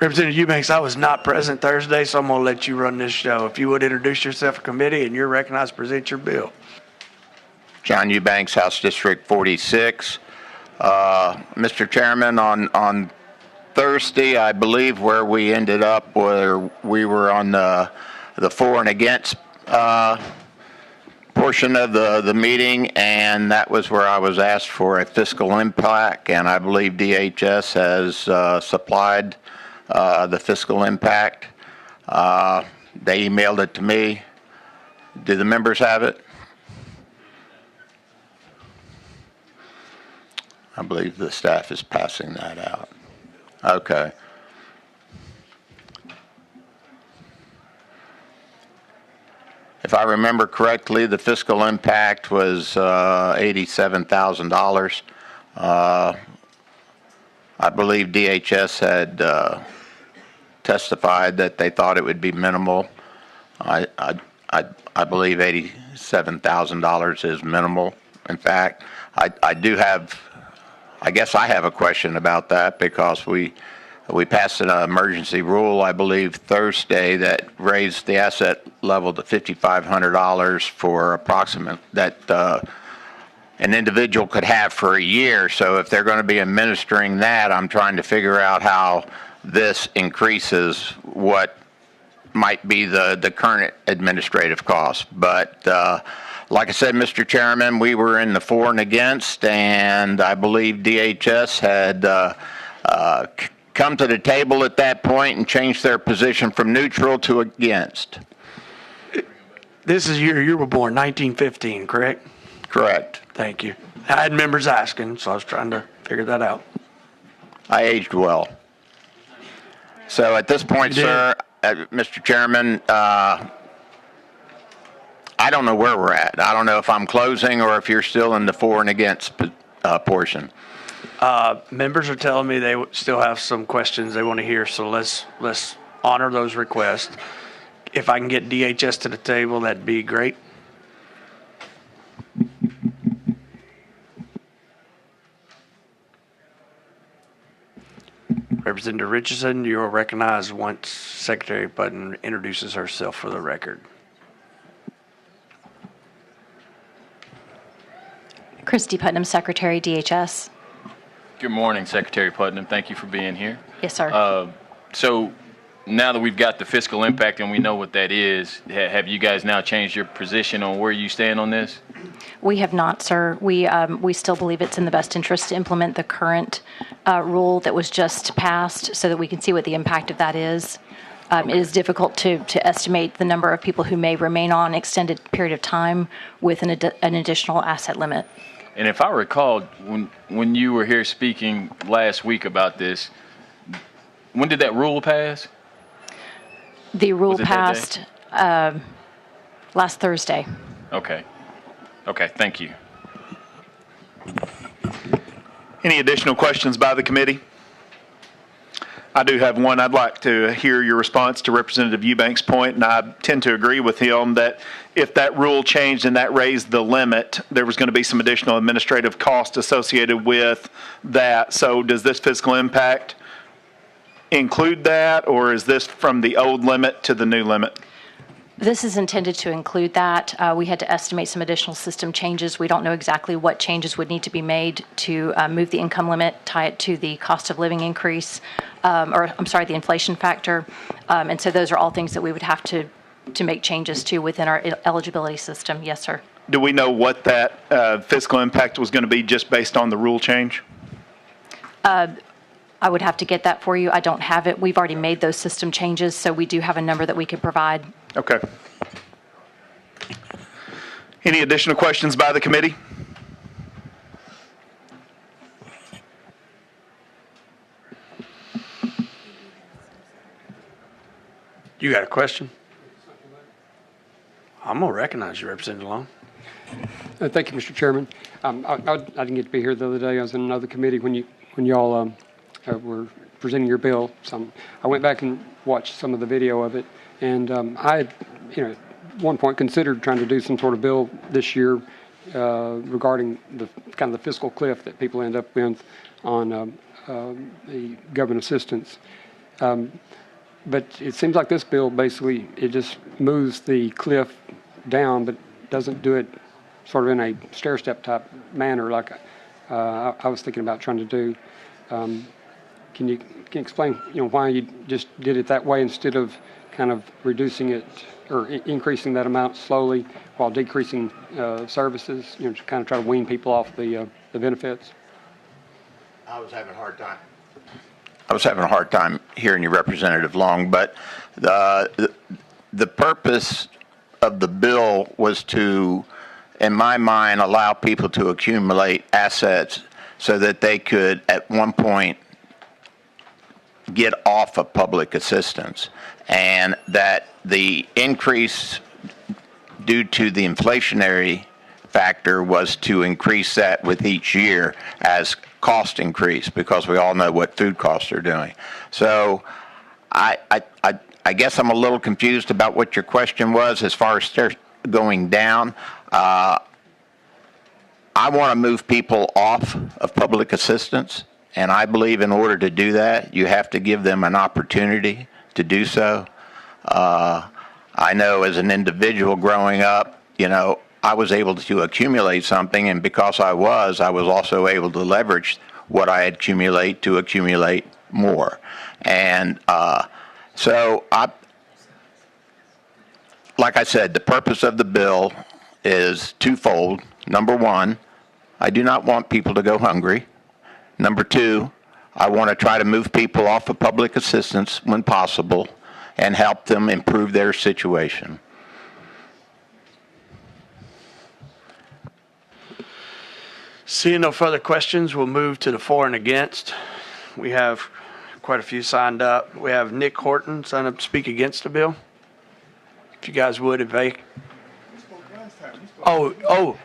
Representative Eubanks, I was not present Thursday, so I'm going to let you run this show. If you would introduce yourself to committee and you're recognized, present your bill. Jon Eubanks, House District 46. Mr. Chairman, on Thursday, I believe where we ended up, where we were on the for and against portion of the meeting, and that was where I was asked for a fiscal impact, and I believe DHS has supplied the fiscal impact. They emailed it to me. Do the members have it? I believe the staff is passing that out. Okay. If I remember correctly, the fiscal impact was $87,000. I believe DHS had testified that they thought it would be minimal. I believe $87,000 is minimal. In fact, I guess I have a question about that because we passed an emergency rule, I believe, Thursday that raised the asset level to $5,500 for approximate that an individual could have for a year. So if they're going to be administering that, I'm trying to figure out how this increases what might be the current administrative cost. But like I said, Mr. Chairman, we were in the for and against, and I believe DHS had come to the table at that point and changed their position from neutral to against. This is you were born 1915, correct? Correct. Thank you. I had members asking, so I was trying to figure that out. I aged well. So at this point, sir, Mr. Chairman, I don't know where we're at. I don't know if I'm closing or if you're still in the for and against portion. Members are telling me they still have some questions they want to hear, so let's honor those requests. If I can get DHS to the table, that'd be great. Representative Richardson, you are recognized once Secretary Putnam introduces herself for the record. Kristi Putnam, Secretary, DHS. Good morning, Secretary Putnam. Thank you for being here. Yes, sir. So now that we've got the fiscal impact and we know what that is, have you guys now changed your position on where you stand on this? We have not, sir. We still believe it's in the best interest to implement the current rule that was just passed so that we can see what the impact of that is. It is difficult to estimate the number of people who may remain on extended period of time with an additional asset limit. And if I recall, when you were here speaking last week about this, when did that rule pass? The rule passed last Thursday. Okay. Okay, thank you. Any additional questions by the committee? I do have one. I'd like to hear your response to Representative Eubanks' point, and I tend to agree with him that if that rule changed and that raised the limit, there was going to be some additional administrative cost associated with that. So does this fiscal impact include that, or is this from the old limit to the new limit? This is intended to include that. We had to estimate some additional system changes. We don't know exactly what changes would need to be made to move the income limit, tie it to the cost of living increase, the inflation factor. And so those are all things that we would have to make changes to within our eligibility system. Yes, sir. Do we know what that fiscal impact was going to be just based on the rule change? I would have to get that for you. I don't have it. We've already made those system changes, so we do have a number that we could provide. Okay. Any additional questions by the committee? You got a question? I'm going to recognize you, Representative Long. Thank you, Mr. Chairman. I didn't get to be here the other day. I was in another committee when y'all were presenting your bill. So I went back and watched some of the video of it, and I, at one point considered trying to do some sort of bill this year regarding the kind of the fiscal cliff that people end up with on the government assistance. But it seems like this bill basically, it just moves the cliff down, but doesn't do it sort of in a stair-step type manner like I was thinking about trying to do. Can you explain, why you just did it that way instead of kind of reducing it or increasing that amount slowly while decreasing services, to kind of try to wean people off the benefits? I was having a hard time hearing you, Representative Long, but the purpose of the bill was to, in my mind, allow people to accumulate assets so that they could, at one point, get off of public assistance, and that the increase due to the inflationary factor was to increase that with each year as cost increase, because we all know what food costs are doing. So I guess I'm a little confused about what your question was as far as going down. I want to move people off of public assistance, and I believe in order to do that, you have to give them an opportunity to do so. I know as an individual growing up, I was able to accumulate something, and because I was also able to leverage what I accumulate to accumulate more. And so, like I said, the purpose of the bill is twofold. Number one, I do not want people to go hungry. Number two, I want to try to move people off of public assistance when possible and help them improve their situation. Seeing no further questions, we'll move to the for and against. We have quite a few signed up. We have Nick Horton signed up to speak against the bill. If you guys would,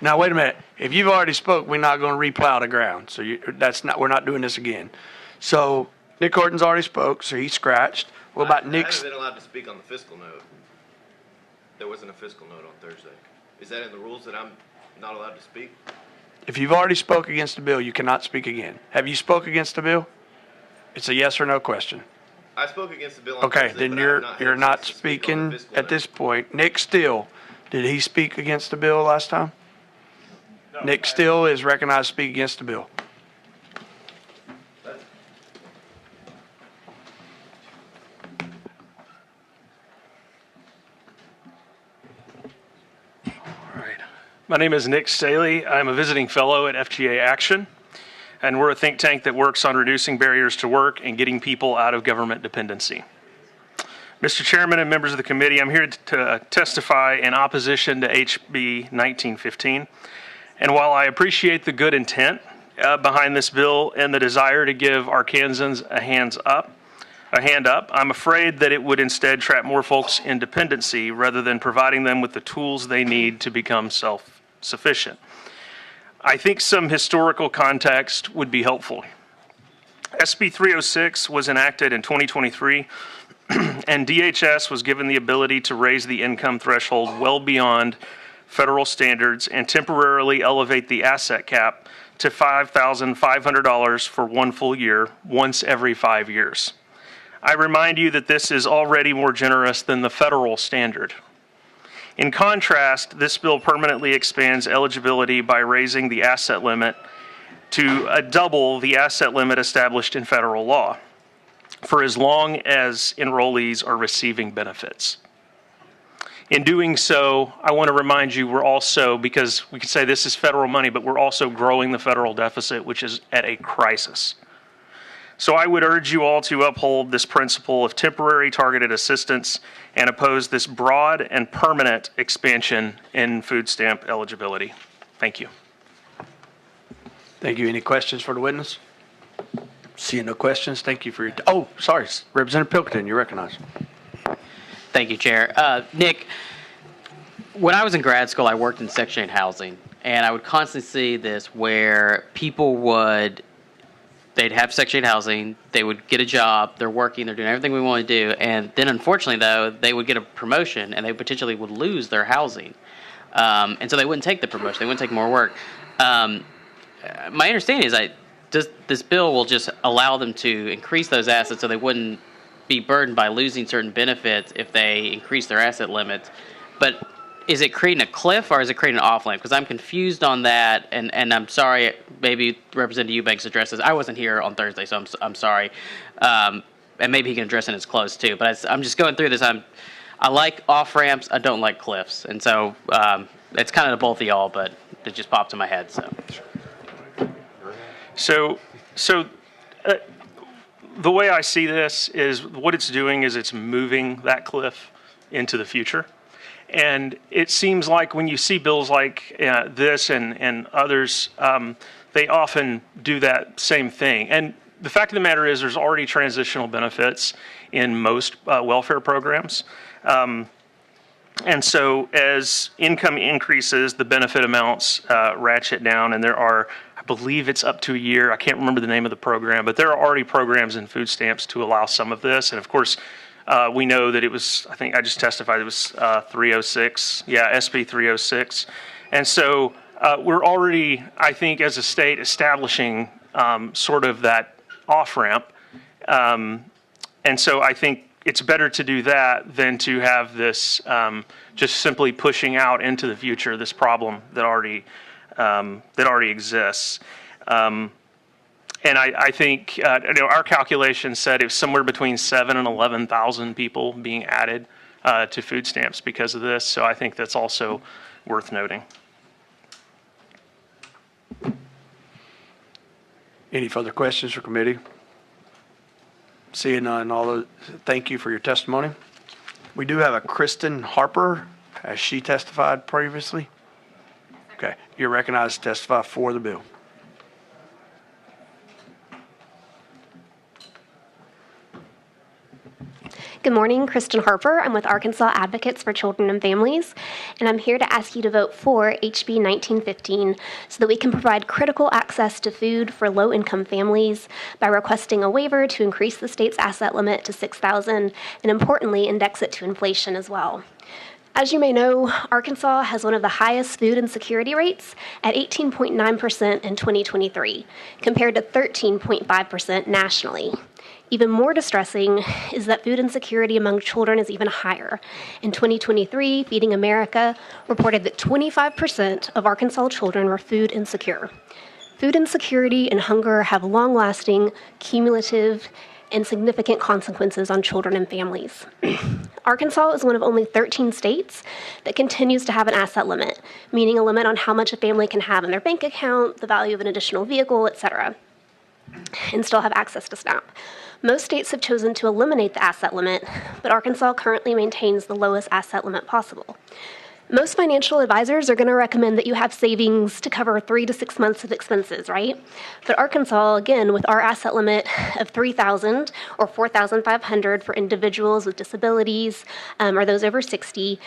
now wait a minute. If you've already spoke, we're not going to replow the ground. So we're not doing this again. So Nick Horton's already spoke, so he scratched. What about Nick's? I haven't been allowed to speak on the fiscal note. There wasn't a fiscal note on Thursday. Is that in the rules that I'm not allowed to speak? If you've already spoke against the bill, you cannot speak again. Have you spoke against the bill? It's a yes or no question. I spoke against the bill on Okay, Thursday, then but you're not to speak on the speaking fiscal at note. this point. Nick Stehle, did he speak against the bill last time? No, Nick Stehle is recognized to speak against the bill. My name is Nick Stehle. I'm a visiting fellow at FGA Action, and we're a think tank that works on reducing barriers to work and getting people out of government dependency. Mr. Chairman and members of the committee, I'm here to testify in opposition to HB 1915. And while I appreciate the good intent behind this bill and the desire to give Arkansans a hand up, I'm afraid that it would instead trap more folks in dependency rather than providing them with the tools they need to become self-sufficient. I think some historical context would be helpful. SB 306 was enacted in 2023, and DHS was given the ability to raise the income threshold well beyond federal standards and temporarily elevate the asset cap to $5,500 for one full year, once every 5 years. I remind you that this is already more generous than the federal standard. In contrast, this bill permanently expands eligibility by raising the asset limit to double the asset limit established in federal law for as long as enrollees are receiving benefits. In doing so, I want to remind you we're also, because we can say this is federal money, but we're also growing the federal deficit, which is at a crisis. So I would urge you all to uphold this principle of temporary targeted assistance and oppose this broad and permanent expansion in food stamp eligibility. Thank you. Thank you. Any questions for the witness? Seeing no questions, thank you for your, sorry, Representative Pilkington, you're recognized. Thank you, Chair. Nick, when I was in grad school, I worked in Section 8 housing, and I would constantly see this where people they'd have Section 8 housing, they would get a job, they're working, they're doing everything we want to do, and then unfortunately, though, they would get a promotion, and they potentially would lose their housing. And so they wouldn't take the promotion, they wouldn't take more work. My understanding is this bill will just allow them to increase those assets so they wouldn't be burdened by losing certain benefits if they increase their asset limits. But is it creating a cliff or is it creating an off-ramp? Because I'm confused on that, and I'm sorry, maybe Representative Eubanks addresses. I wasn't here on Thursday, so I'm sorry. And maybe he can address it in his close too. But I'm just going through this. I like off-ramps. I don't like cliffs. And so it's kind of to both of y'all, but it just popped in my head. So the way I see this is what it's doing is it's moving that cliff into the future. And it seems like when you see bills like this and others, they often do that same thing. And the fact of the matter is there's already transitional benefits in most welfare programs. And so as income increases, the benefit amounts ratchet down, and there are, I believe it's up to a year. I can't remember the name of the program, but there are already programs in food stamps to allow some of this. And of course, we know that it was, I think I just testified, it was 306. Yeah, SB 306. And so we're already, I think, as a state establishing sort of that off-ramp. And so I think it's better to do that than to have this just simply pushing out into the future this problem that already exists. And I think our calculation said it was somewhere between 7,000 and 11,000 people being added to food stamps because of this. So I think that's also worth noting. Any further questions for committee? Seeing none, thank you for your testimony. We do have a Christin Harper. Has she testified previously? Okay, you're recognized to testify for the bill. Good morning, Kristen Harper. I'm with Arkansas Advocates for Children and Families, and I'm here to ask you to vote for HB 1915 so that we can provide critical access to food for low-income families by requesting a waiver to increase the state's asset limit to $6,000 and, importantly, index it to inflation as well. As you may know, Arkansas has one of the highest food insecurity rates at 18.9% in 2023, compared to 13.5% nationally. Even more distressing is that food insecurity among children is even higher. In 2023, Feeding America reported that 25% of Arkansas children were food insecure. Food insecurity and hunger have long-lasting, cumulative, and significant consequences on children and families. Arkansas is one of only 13 states that continues to have an asset limit, meaning a limit on how much a family can have in their bank account, the value of an additional vehicle, etc., and still have access to SNAP. Most states have chosen to eliminate the asset limit, but Arkansas currently maintains the lowest asset limit possible. Most financial advisors are going to recommend that you have savings to cover 3 to 6 months of expenses, right? But Arkansas, again, with our asset limit of $3,000 or $4,500 for individuals with disabilities or those over 60,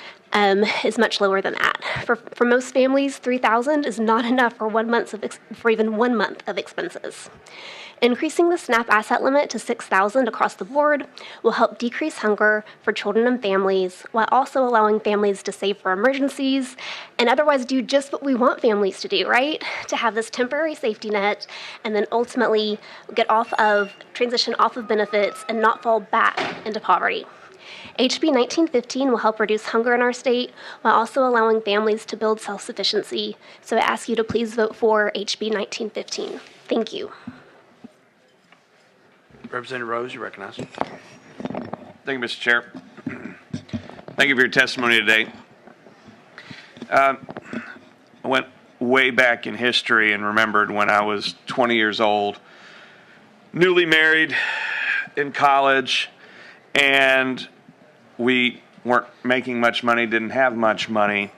is much lower than that. For most families, $3,000 is not enough for even 1 month of expenses. Increasing the SNAP asset limit to $6,000 across the board will help decrease hunger for children and families while also allowing families to save for emergencies and otherwise do just what we want families to do, right? To have this temporary safety net and then ultimately transition off of benefits and not fall back into poverty. HB 1915 will help reduce hunger in our state while also allowing families to build self-sufficiency. So I ask you to please vote for HB 1915. Thank you. Representative Rose, you recognize. Thank you, Mr. Chair. Thank you for your testimony today. I went way back in history and remembered when I was 20 years old, newly married, in college, and we weren't making much money, didn't have much money,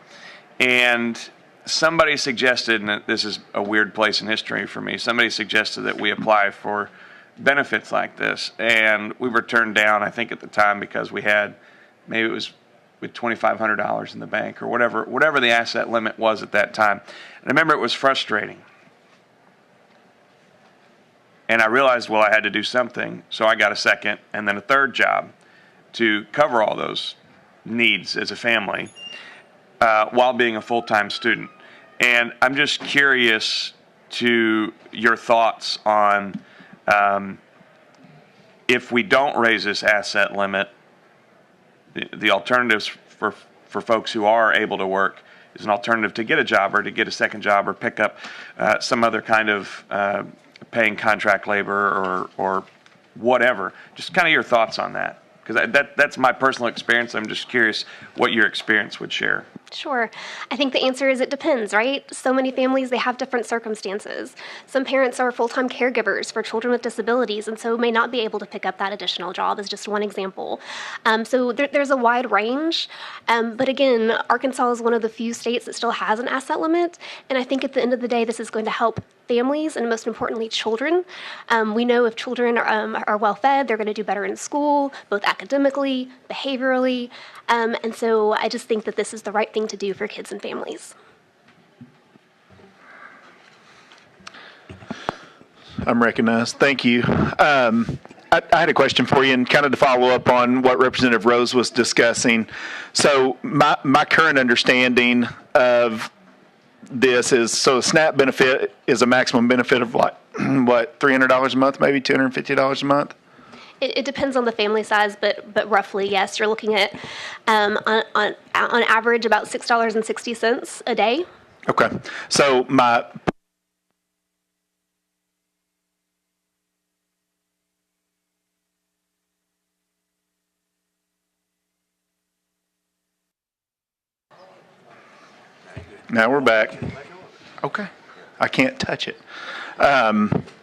and somebody suggested, and this is a weird place in history for me, somebody suggested that we apply for benefits like this, and we were turned down, I think at the time, because we had, maybe it was with $2,500 in the bank or whatever the asset limit was at that time. And I remember it was frustrating. And I realized, well, I had to do something, so I got a second and then a third job to cover all those needs as a family while being a full-time student. And I'm just curious to your thoughts on if we don't raise this asset limit, the alternatives for folks who are able to work is an alternative to get a job or to get a second job or pick up some other kind of paying contract labor or whatever. Just kind of your thoughts on that. Because that's my personal experience. I'm just curious what your experience would share. Sure. I think the answer is it depends, right? So many families, they have different circumstances. Some parents are full-time caregivers for children with disabilities and so may not be able to pick up that additional job as just one example. So there's a wide range. But again, Arkansas is one of the few states that still has an asset limit. And I think at the end of the day, this is going to help families and most importantly, children. We know if children are well fed, they're going to do better in school, both academically, behaviorally. And so I just think that this is the right thing to do for kids and families. I'm recognized. Thank you. I had a question for you, and kind of to follow up on what Representative Rose was discussing. So my current understanding of this is, so a SNAP benefit is a maximum benefit of what, $300 a month, maybe $250 a month? It depends on the family size, but roughly, yes, you're looking at on average about $6.60 a day. Okay. So now we're back. Okay. I can't touch it.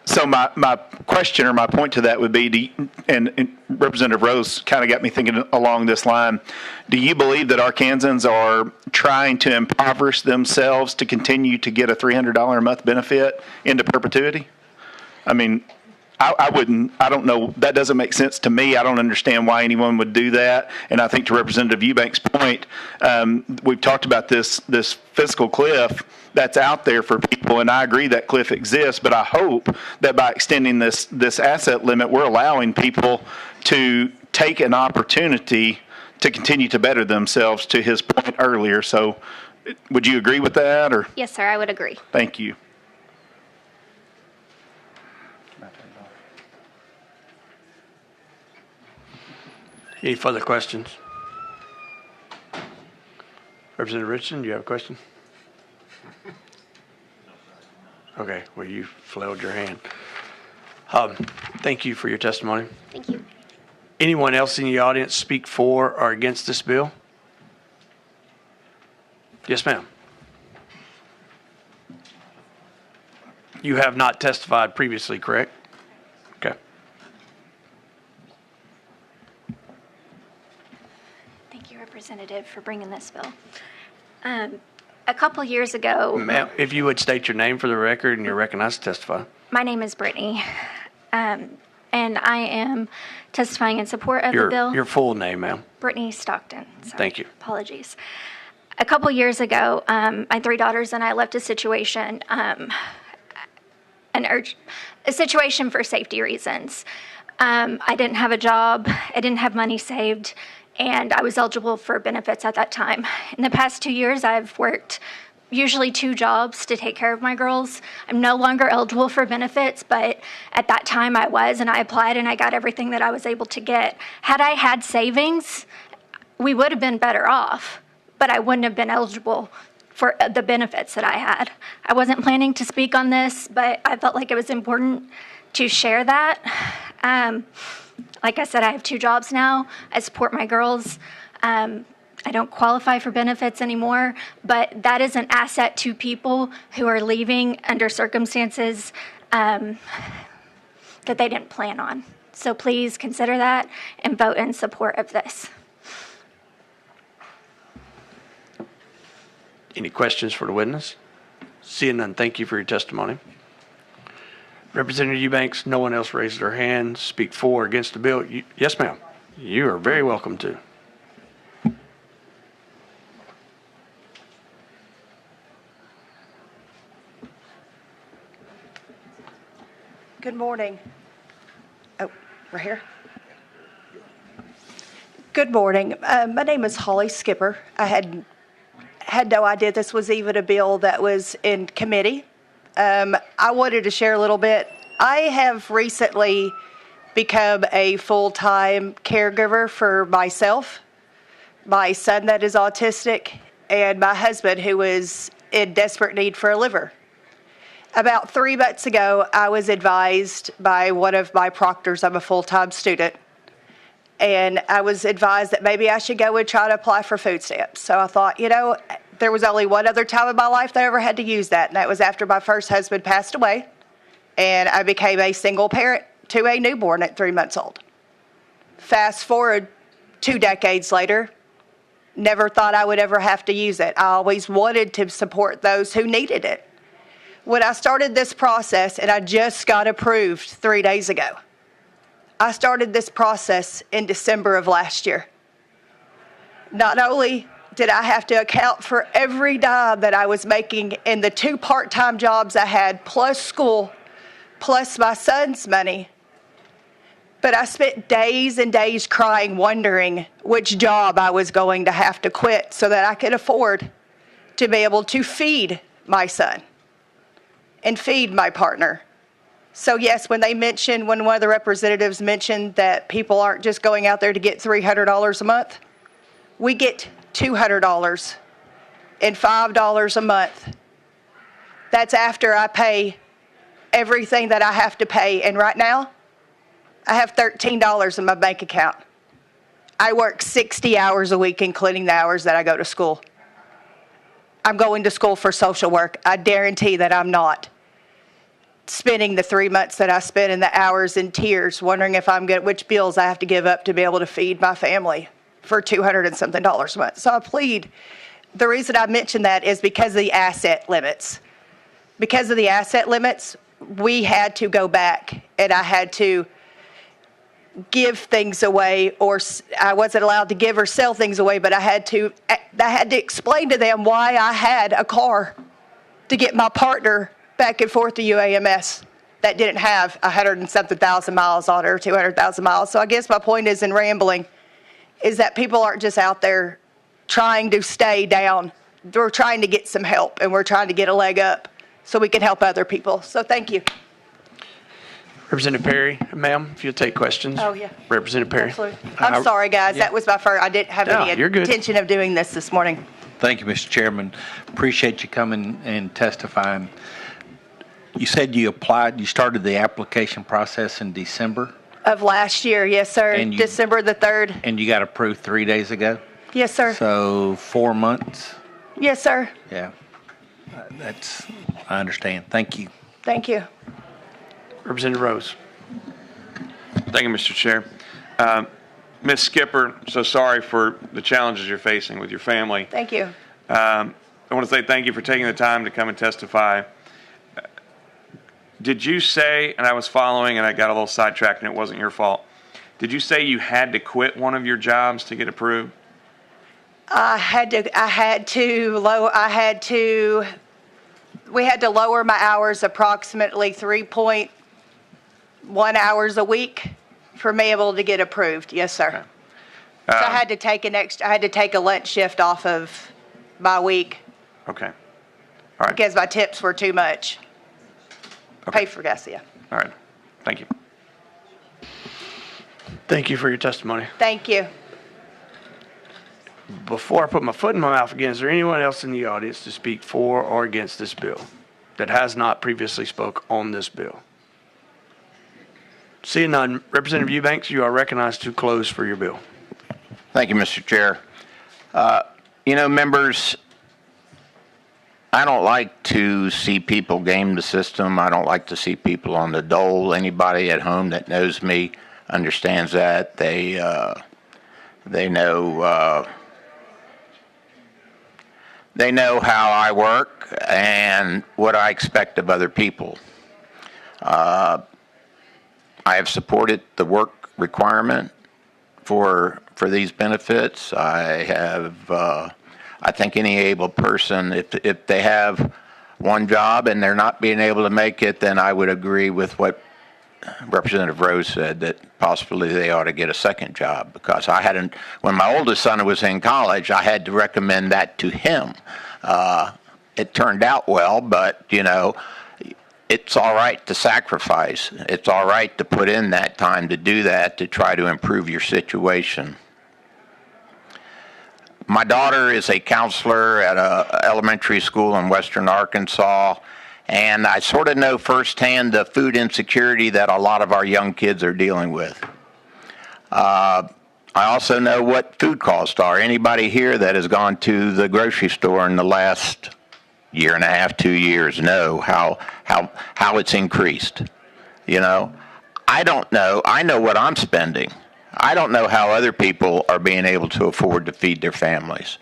So my question or my point to that would be, and Representative Rose kind of got me thinking along this line, do you believe that Arkansans are trying to impoverish themselves to continue to get a $300 a month benefit into perpetuity? I mean, I don't know, that doesn't make sense to me. I don't understand why anyone would do that. And I think to Representative Eubanks' point, we've talked about this fiscal cliff that's out there for people, and I agree that cliff exists, but I hope that by extending this asset limit, we're allowing people to take an opportunity to continue to better themselves, to his point earlier. So would you agree with that? Or? Yes, sir, I would agree. Thank you. Any further questions? Representative Richardson, do you have a question? Okay, well, you flailed your hand. Thank you for your testimony. Thank you. Anyone else in the audience speak for or against this bill? Yes, ma'am. You have not testified previously, correct? Okay. Thank you, Representative, for bringing this bill. A couple years ago... Ma'am, if you would state your name for the record and you're recognized to testify. My name is Brittany, and I am testifying in support of the bill. Your full name, ma'am. Brittany Stockton. Sorry. Thank you. Apologies. A couple years ago, my three daughters and I left a situation, a situation for safety reasons. I didn't have a job. I didn't have money saved. And I was eligible for benefits at that time. In the past 2 years, I've worked usually 2 jobs to take care of my girls. I'm no longer eligible for benefits, but at that time I was, and I applied and I got everything that I was able to get. Had I had savings, we would have been better off, but I wouldn't have been eligible for the benefits that I had. I wasn't planning to speak on this, but I felt like it was important to share that. Like I said, I have 2 jobs now. I support my girls. I don't qualify for benefits anymore, but that is an asset to people who are leaving under circumstances that they didn't plan on. So please consider that and vote in support of this. Any questions for the witness? Seeing none, thank you for your testimony. Representative Eubanks, no one else raised their hand. Speak for or against the bill. Yes, ma'am. You are very welcome to. Good morning. Oh, right here. Good morning. My name is Holly Skipper. I had no idea this was even a bill that was in committee. I wanted to share a little bit. I have recently become a full-time caregiver for myself, my son that is autistic, and my husband who is in desperate need for a liver. About 3 months ago, I was advised by one of my proctors, I'm a full-time student, and I was advised that maybe I should go and try to apply for food stamps. So I thought, there was only one other time in my life that I ever had to use that, and that was after my first husband passed away, and I became a single parent to a newborn at 3 months old. Fast forward 2 decades later, never thought I would ever have to use it. I always wanted to support those who needed it. When I started this process, and I just got approved 3 days ago, I started this process in December of last year. Not only did I have to account for every dime that I was making in the 2 part-time jobs I had, plus school, plus my son's money, but I spent days and days crying, wondering which job I was going to have to quit so that I could afford to be able to feed my son and feed my partner. So yes, when one of the representatives mentioned that people aren't just going out there to get $300 a month, we get $200 and $5 a month. That's after I pay everything that I have to pay. And right now, I have $13 in my bank account. I work 60 hours a week, including the hours that I go to school. I'm going to school for social work. I guarantee that I'm not spending the 3 months that I spent in the hours in tears, wondering if which bills I have to give up to be able to feed my family for $200 and something a month. So I plead. The reason I mention that is because of the asset limits. Because of the asset limits, we had to go back, and I had to give things away, or I wasn't allowed to give or sell things away, but I had to explain to them why I had a car to get my partner back and forth to UAMS that didn't have 100 and something thousand miles on it, or 200,000 miles. So I guess my point is, in rambling, is that people aren't just out there trying to stay down. We're trying to get some help, and we're trying to get a leg up so we can help other people. So thank you. Representative Perry, ma'am, if you'll take questions. Oh, yeah. Representative Perry. Absolutely. I'm sorry, guys. yeah. That was my first. I didn't have any you're good. intention of doing this morning. Thank you, Mr. Chairman. Appreciate you coming and testifying. You said you started the application process in December? Of last year, yes, sir. December the 3rd. And you got approved 3 days ago? Yes, sir. So 4 months? Yes, sir. Yeah. I understand. Thank you. Thank you. Representative Rose. Thank you, Mr. Chair. Ms. Skipper, so sorry for the challenges you're facing with your family. Thank you. I want to say thank you for taking the time to come and testify. Did you say, and I was following and I got a little sidetracked and it wasn't your fault, did you say you had to quit one of your jobs to get approved? We had to lower my hours approximately 3.1 hours a week for me able to get approved. Yes, sir. Okay. So I had to take a lunch shift off of my week. Okay. All right. Because my tips were too much. Okay. Pay for gas, yeah. All right. Thank you. Thank you for your testimony. Thank you. Before I put my foot in my mouth again, is there anyone else in the audience to speak for or against this bill that has not previously spoke on this bill? Seeing none, Representative Eubanks, you are recognized to close for your bill. Thank you, Mr. Chair. Members, I don't like to see people game the system. I don't like to see people on the dole. Anybody at home that knows me understands that. They know how I work and what I expect of other people. I have supported the work requirement for these benefits. I think any able person, if they have one job and they're not being able to make it, then I would agree with what Representative Rose said, that possibly they ought to get a second job, because when my oldest son was in college, I had to recommend that to him. It turned out well, but it's all right to sacrifice. It's all right to put in that time to do that to try to improve your situation. My daughter is a counselor at an elementary school in western Arkansas, and I sort of know firsthand the food insecurity that a lot of our young kids are dealing with. I also know what food costs are. Anybody here that has gone to the grocery store in the last year and a half, 2 years know how it's increased. You know, I don't know. I know what I'm spending. I don't know how other people are being able to afford to feed their families.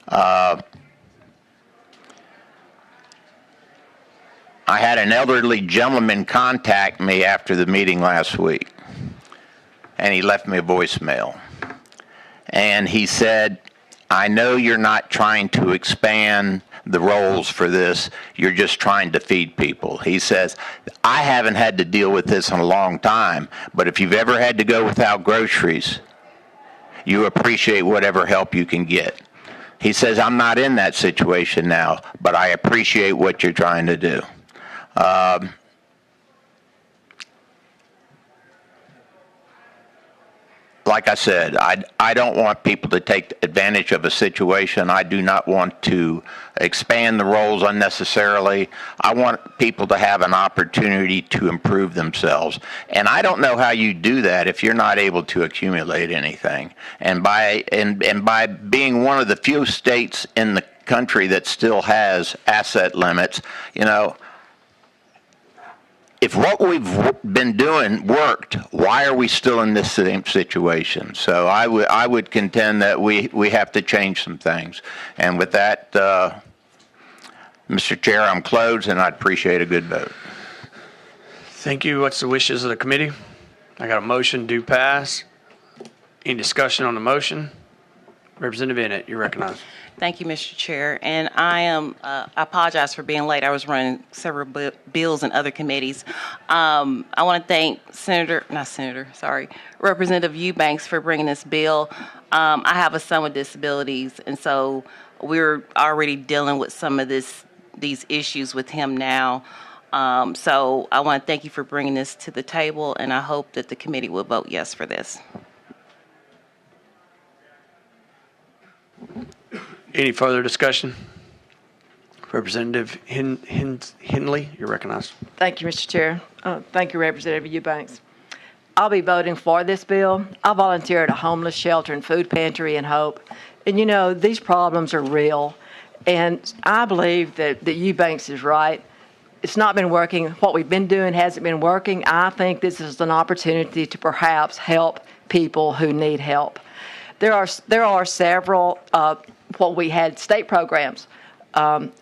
I had an elderly gentleman contact me after the meeting last week, and he left me a voicemail. And he said, I know you're not trying to expand the roles for this, you're just trying to feed people. He says, I haven't had to deal with this in a long time, but if you've ever had to go without groceries, you appreciate whatever help you can get. He says, I'm not in that situation now, but I appreciate what you're trying to do. Like I said, I don't want people to take advantage of a situation. I do not want to expand the roles unnecessarily. I want people to have an opportunity to improve themselves. And I don't know how you do that if you're not able to accumulate anything. And by being one of the few states in the country that still has asset limits, you know, if what we've been doing worked, why are we still in this same situation? So I would contend that we have to change some things. And with that, Mr. Chair, I'm closed, and I'd appreciate a good vote. Thank you. What's the wishes of the committee? I got a motion to pass. Any discussion on the motion? Representative Innett, you're recognized. Thank you, Mr. Chair. And I apologize for being late. I was running several bills in other committees. I want to thank Representative Eubanks for bringing this bill. I have a son with disabilities, and so we're already dealing with some of these issues with him now. So I want to thank you for bringing this to the table, and I hope that the committee will vote yes for this. Any further discussion? Representative Henley, you're recognized. Thank you, Mr. Chair. Thank you, Representative Eubanks. I'll be voting for this bill. I volunteer at a homeless shelter and food pantry in Hope. And, you know, these problems are real. And I believe that Eubanks is right. It's not been working. What we've been doing hasn't been working. I think this is an opportunity to perhaps help people who need help. There are several what we had state programs.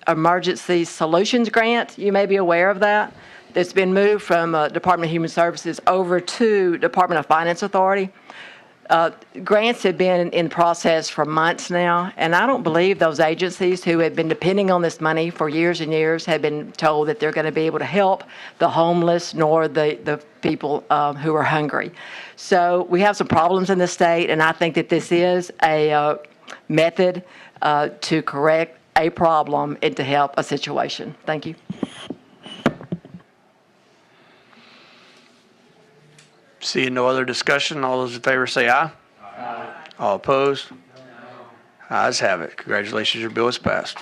Emergency Solutions Grant, you may be aware of that. That's been moved from Department of Human Services over to Department of Finance Authority. Grants have been in process for months now, and I don't believe those agencies who have been depending on this money for years and years have been told that they're going to be able to help the homeless nor the people who are hungry. So we have some problems in the state, and I think that this is a method to correct a problem and to help a situation. Thank you. Seeing no other discussion, all those in favor say aye. Aye. All opposed? No. Ayes have it. Congratulations, your bill is passed.